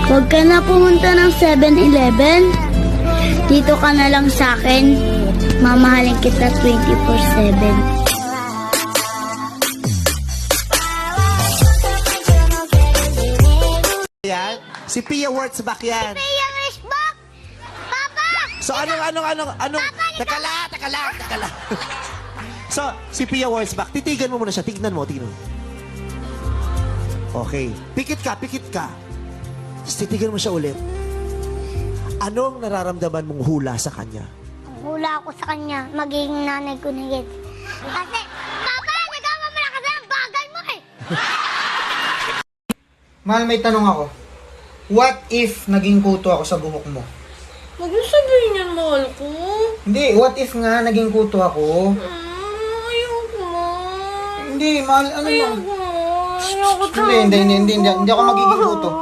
Huwag ka na pumunta ng 7-Eleven. Dito ka na lang sa akin. Mamahalin kita 24/7. Yan. Si Pia Wurtzbach yan. Pia Wurtzbach! Papa! So anong Teka lang. So, si Pia Wurtzbach, titigan mo muna siya. Tignan mo. Okay. Pikit ka. Tapos titigan mo siya ulit. Anong nararamdaman mong hula sa kanya? Hula ako sa kanya, magiging nanay ko na yan. Kasi, Papa, nagawa mo na kasi ang bagay mo eh! Mahal, may tanong ako. What if naging kuto ako sa buhok mo? Huwag mo sabihin yan, mahal ko. Hindi, what if nga naging kuto ako? Ayoko mo. Hindi, mahal, ano lang? Ayoko. Ayoko Hindi ako magiging kuto.